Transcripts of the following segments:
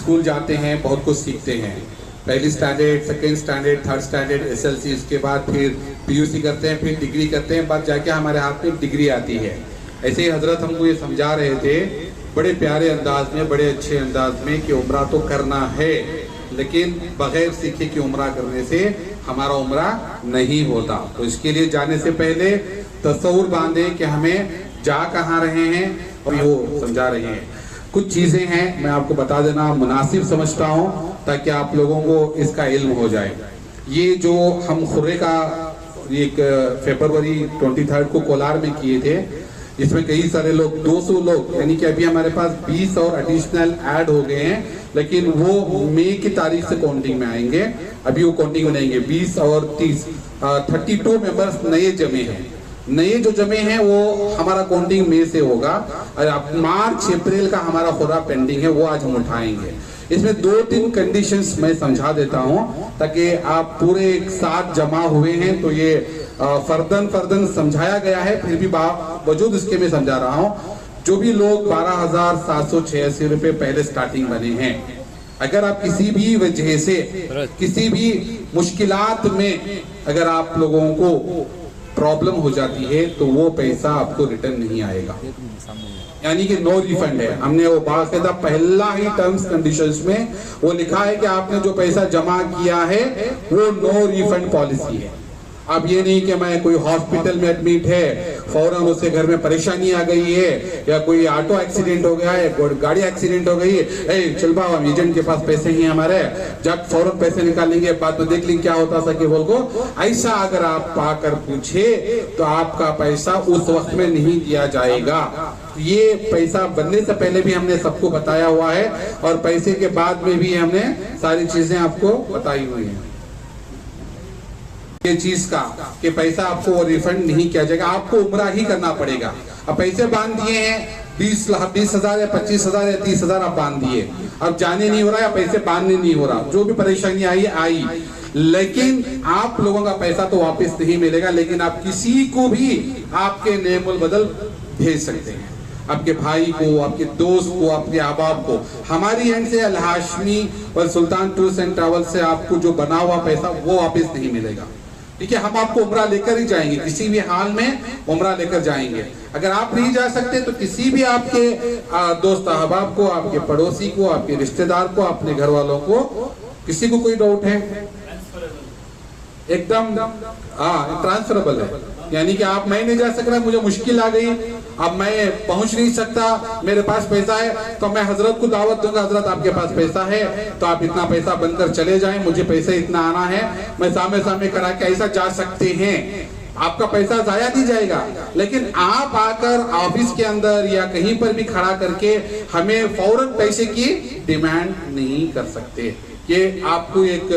School جاتے ہیں بہت کچھ سیکھتے ہیں، پہلی standard, second standard, third standard, SLC، اس کے بعد پھر PUC کرتے ہیں، پھر ڈگری کرتے ہیں، بعد جا کے ہمارے ہاتھ میں ڈگری آتی ہے. ایسے ہی حضرت ہم کو یہ سمجھا رہے تھے بڑے پیارے انداز میں، بڑے اچھے انداز میں کہ عمرہ تو کرنا ہے، لیکن بغیر سیکھے کہ عمرہ کرنے سے ہمارا عمرہ نہیں ہوتا. تو اس کے لیے جانے سے پہلے تصور باندھیں کہ ہمیں جا کہاں رہے ہیں، اور وہ سمجھا رہے ہیں. کچھ چیزیں ہیں میں آپ کو بتا دینا مناسب سمجھتا ہوں تاکہ آپ لوگوں کو اس کا علم ہو جائے. یہ جو ہم خرے کا ایک فیبروری 23 کو کولار میں کیے تھے، اس میں کئی سارے لوگ 200 لوگ، یعنی کہ ابھی ہمارے پاس 20 اور ایڈیشنل ایڈ ہو گئے ہیں، لیکن وہ مئی کی تاریخ سے کاؤنٹنگ میں آئیں گے. ابھی وہ کاؤنٹنگ میں آئیں گے. 20 اور 30 32 ممبرز نئے جمع ہیں. نئے جو جمع ہیں وہ ہمارا کاؤنٹنگ مئی سے ہوگا، اور مارچ اپریل کا ہمارا خورا پینڈنگ ہے، وہ آج ہم اٹھائیں گے. اس میں 2-3 کنڈیشنز میں سمجھا دیتا ہوں تاکہ آپ پورے ایک ساتھ جمع ہوئے ہیں تو یہ فردن سمجھایا گیا ہے، پھر بھی باوجود اس کے میں سمجھا رہا ہوں. جو بھی لوگ 12,786 روپے پہلے سٹارٹنگ بنے ہیں، اگر آپ کسی بھی وجہ سے کسی بھی مشکلات میں اگر آپ لوگوں کو پرابلم ہو جاتی ہے تو وہ پیسہ آپ کو ریٹرن نہیں آئے گا، یعنی کہ نو ریفنڈ ہے. ہم نے وہ باقاعدہ پہلا ہی ٹرمز کنڈیشنز میں وہ لکھا ہے کہ آپ نے جو پیسہ جمع کیا ہے وہ نو ریفنڈ پالیسی ہے. اب یہ نہیں کہ میں کوئی ہاسپٹل میں ایڈمٹ ہے، فوراً اسے گھر میں پریشانی آ گئی ہے، یا کوئی آٹو ایکسیڈنٹ ہو گیا ہے، گاڑی ایکسیڈنٹ ہو گئی ہے، اے چل باؤ ایجنٹ کے پاس پیسے ہیں ہمارے، جب فوراً پیسے نکالیں گے، بعد میں دیکھ لیں کیا ہوتا تھا کہ بول کو ایسا اگر آپ پا کر پوچھے تو آپ کا پیسہ اس وقت میں نہیں دیا جائے گا. یہ پیسہ بننے سے پہلے بھی ہم نے سب کو بتایا ہوا ہے، اور پیسے کے بعد میں بھی ہم نے ساری چیزیں آپ کو بتائی ہوئی ہیں. یہ چیز کا کہ پیسہ آپ کو ریفنڈ نہیں کیا جائے گا، آپ کو عمرہ ہی کرنا پڑے گا. اب پیسے باندھ دیے ہیں 20,000 یا 25,000 یا 30,000 آپ باندھ دیے، اب جانے نہیں ہو رہا یا پیسے باندھنے نہیں ہو رہا، جو بھی پریشانی آئی، لیکن آپ لوگوں کا پیسہ تو واپس نہیں ملے گا. لیکن آپ کسی کو بھی آپ کے نعم البدل بھیج سکتے ہیں، آپ کے بھائی کو، آپ کے دوست کو، آپ کے احباب کو. ہماری اینڈ سے الہاشمی اور سلطان ٹورز اینڈ ٹریول سے آپ کو جو بنا ہوا پیسہ وہ واپس نہیں ملے گا. ٹھیک ہے، ہم آپ کو عمرہ لے کر ہی جائیں گے، کسی بھی حال میں عمرہ لے کر جائیں گے. اگر آپ نہیں جا سکتے تو کسی بھی آپ کے دوست احباب کو، آپ کے پڑوسی کو، آپ کے رشتہ دار کو، اپنے گھر والوں کو، کسی کو کوئی ڈاؤٹ ہے؟ ایک دم ٹرانسفربل ہے. یعنی کہ آپ میں نہیں جا سک رہا، مجھے مشکل آ گئی، اب میں پہنچ نہیں سکتا، میرے پاس پیسہ ہے تو میں حضرت کو دعوت دوں گا، حضرت آپ کے پاس پیسہ ہے تو آپ اتنا پیسہ بن کر چلے جائیں، مجھے پیسہ اتنا آنا ہے، میں سامنے کرا کے ایسا جا سکتے ہیں. آپ کا پیسہ ضائع نہیں جائے گا. لیکن آپ آ کر آفس کے اندر یا کہیں پر بھی کھڑا کر کے ہمیں فوراً پیسے کی ڈیمانڈ نہیں کر سکتے. یہ آپ کو ایک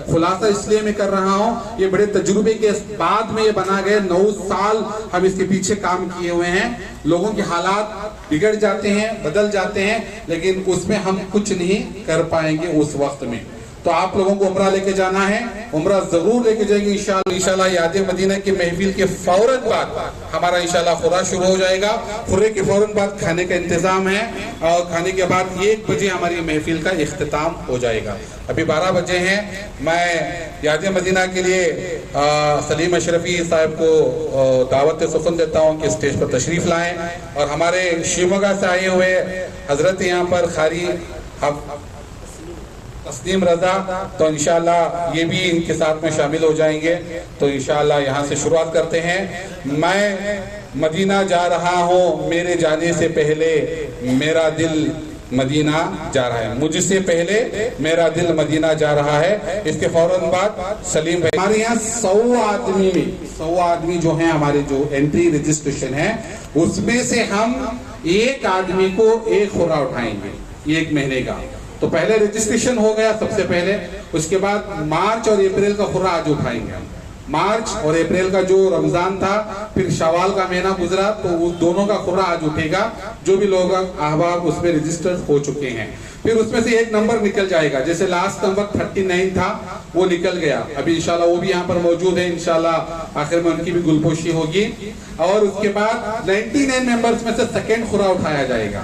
خلاصہ اس لیے میں کر رہا ہوں، یہ بڑے تجربے کے بعد میں یہ بنا گئے. 9 سال ہم اس کے پیچھے کام کیے ہوئے ہیں. لوگوں کے حالات بگڑ جاتے ہیں، بدل جاتے ہیں، لیکن اس میں ہم کچھ نہیں کر پائیں گے اس وقت میں. تو آپ لوگوں کو عمرہ لے کے جانا ہے، عمرہ ضرور لے کے جائیں گے انشاءاللہ. یاد مدینہ کی محفل کے فوراً بعد ہمارا انشاءاللہ خورا شروع ہو جائے گا. خورے کے فوراً بعد کھانے کا انتظام ہے، اور کھانے کے بعد 1 بجے ہماری محفل کا اختتام ہو جائے گا. ابھی 12 بجے ہیں. میں یاد مدینہ کے لیے سلیم اشرفی صاحب کو دعوت سخن دیتا ہوں کہ اسٹیج پر تشریف لائیں، اور ہمارے شیموگا سے آئے ہوئے حضرت یہاں پر خاری تسلیم رضا، تو انشاءاللہ یہ بھی ان کے ساتھ میں شامل ہو جائیں گے. تو انشاءاللہ یہاں سے شروعات کرتے ہیں. میں مدینہ جا رہا ہوں، میرے جانے سے پہلے میرا دل مدینہ جا رہا ہے، مجھ سے پہلے میرا دل مدینہ جا رہا ہے. اس کے فوراً بعد سلیم بھائی. ہمارے یہاں 100 آدمی جو ہیں، ہمارے جو انٹری رجسٹریشن ہے، اس میں سے ہم 1 آدمی کو 1 خورا اٹھائیں گے 1 مہینے کا. تو پہلے رجسٹریشن ہو گیا سب سے پہلے، اس کے بعد مارچ اور اپریل کا خورا آج اٹھائیں گے. مارچ اور اپریل کا جو رمضان تھا، پھر شوال کا مہینہ گزرا، تو وہ دونوں کا خورا آج اٹھے گا. جو بھی لوگ احباب اس میں رجسٹر ہو چکے ہیں، پھر اس میں سے 1 نمبر نکل جائے گا. جیسے لاسٹ نمبر 39 تھا، وہ نکل گیا. ابھی انشاءاللہ وہ بھی یہاں پر موجود ہے، انشاءاللہ آخر میں ان کی بھی گلپوشی ہوگی. اور اس کے بعد 99 ممبرز میں سے 2nd خورا اٹھایا جائے گا.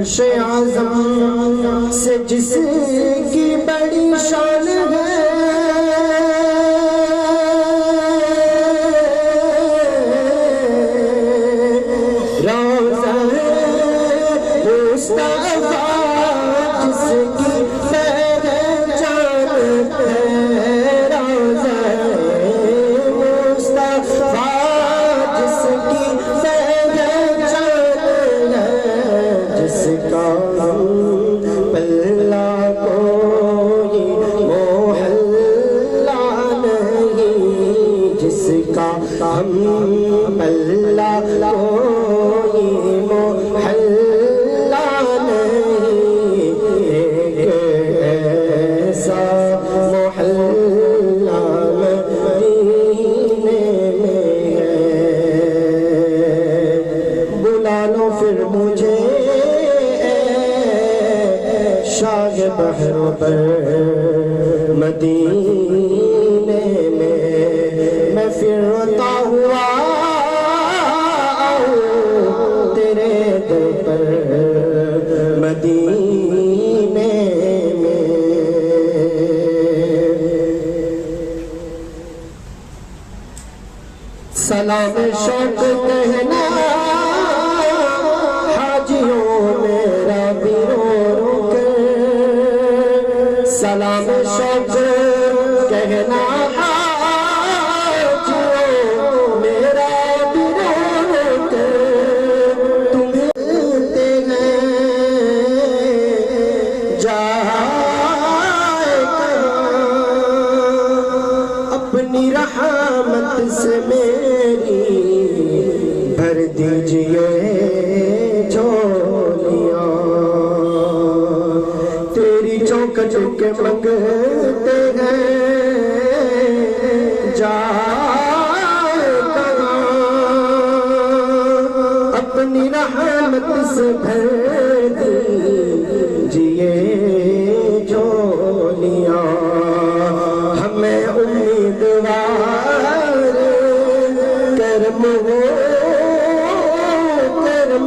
عرش اعظم سے جس کی بڑی شان ہے، روضہ مصطفیٰ جس کی پہچان ہے، روضہ مصطفیٰ جس کی پہچان ہے، جس کا پلہ کوئی محلہ نہیں، جس کا پلہ کوئی محلہ نہیں، ایک ایسا محلہ مدینے میں ہے، بلا لو پھر مجھے شاہ بحر پر مدینے میں، میں پھرتا ہوا آؤں تیرے در پر مدینے میں۔ سلام شوق کہنا حاجیوں میرا بھی رو رو کر، سلام شوق کہنا حاجیوں میرا بھی رو رو کر، تمہیں دے ہیں جائے کہاں، اپنی رحمت سے میری بھر دیجئے جھولیاں، تیری چوکھٹ کے منگتے ہیں جائے کہاں، اپنی رحمت سے بھر دیجئے جھولیاں، ہمیں امیدوار کرم ہو کرم،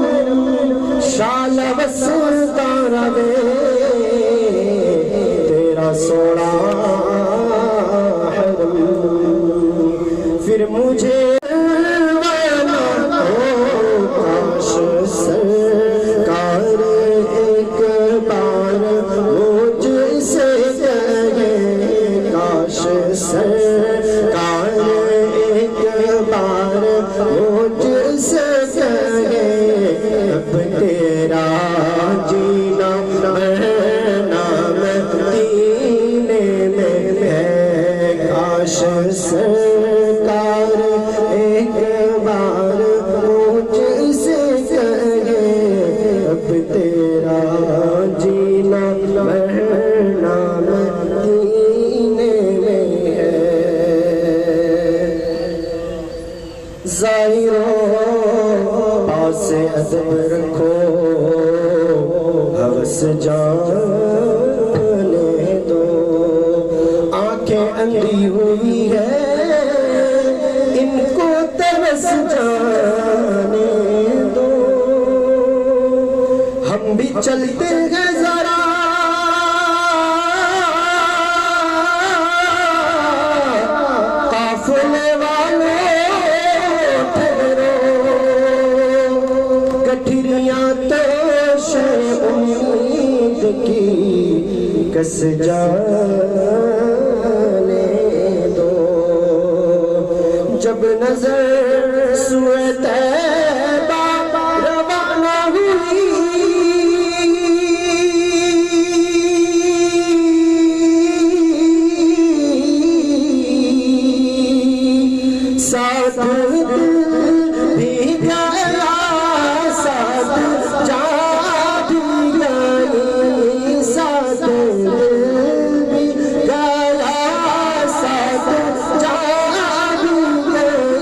شال وسطہ روے تیرا سونا حرم، پھر مجھے کاش سرکار ایک بار مجھ سے کہے، کاش سرکار ایک بار مجھ سے کہے، اب تیرا جینا مرنا مدینے میں ہے، کاش سرکار ایک بار مجھ سے کہے، اب تیرا جینا مرنا مدینے میں ہے۔ ظاہروں پاس ادب رکھو، ہوس جانے دو، آنکھیں اندھی ہوئی ہے ان کو ترس جانے دو، ہم بھی چلتے ہیں ذرا قافلے والے ٹھہرو، گٹھریاں تیش امید کی کس جانے دو، جب نظر سوئے طیبہ روانہ ہوئی، ساتھ دل بھی گیا ساتھ جان بھی گئی، ساتھ دل بھی گیا ساتھ جان بھی گئی،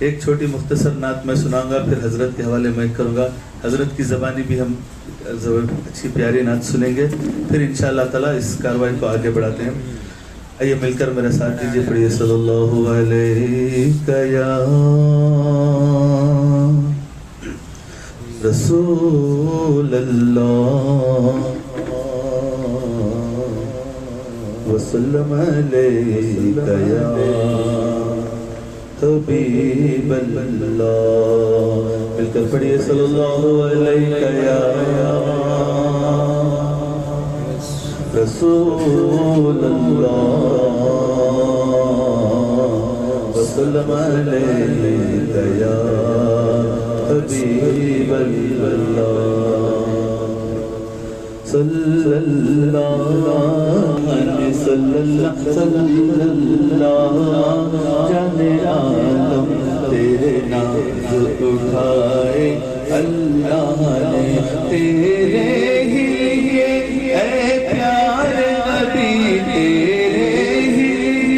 ایک چھوٹی مختصر نعت میں سناؤں گا، پھر حضرت کے حوالے میں کروں گا. حضرت کی زبانی بھی ہم اچھی پیاری نعت سنیں گے، پھر انشاءاللہ تعالیٰ اس کارروائی کو آگے بڑھاتے ہیں. آئیے مل کر میرے ساتھ دیجیے، پڑھیے صلی اللہ علیہ یا رسول اللہ وسلم علیک یا حبیب اللہ. مل کر پڑھیے صلی اللہ علیہ یا رسول اللہ وسلم علیک یا حبیب اللہ. صلی اللہ صلی اللہ جانے عالم تیرے ناز اٹھائے اللہ نے تیرے ہی اے پیارے نبی، تیرے ہی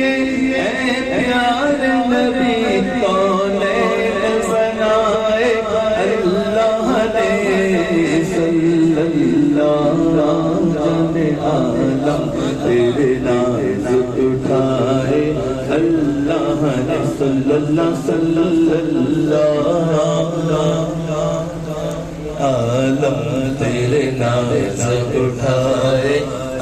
اے پیارے نبی کونین بنائے اللہ نے. صلی اللہ جانے عالم تیرے ناز اٹھائے اللہ نے. صلی اللہ عالم تیرے ناز اٹھائے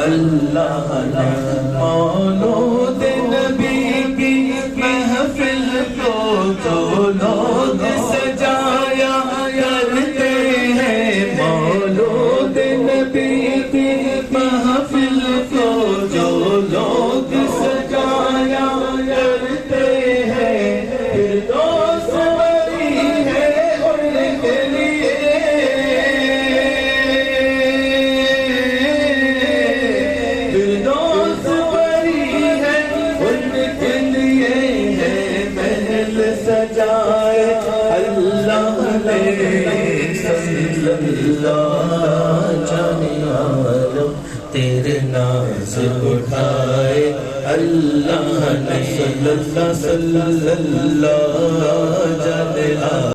اللہ نے. مولود نبی کی محفل کو جو لوگ سجایا کرتے ہیں، مولود نبی کی محفل کو جو لوگ سجایا کرتے ہیں، فردوس بری ہے ان کے لیے، فردوس بری ہے ان کے لیے ہے محل سجائے اللہ نے. صلی اللہ جانے عالم تیرے ناز اٹھائے اللہ نے. صلی اللہ جانے عالم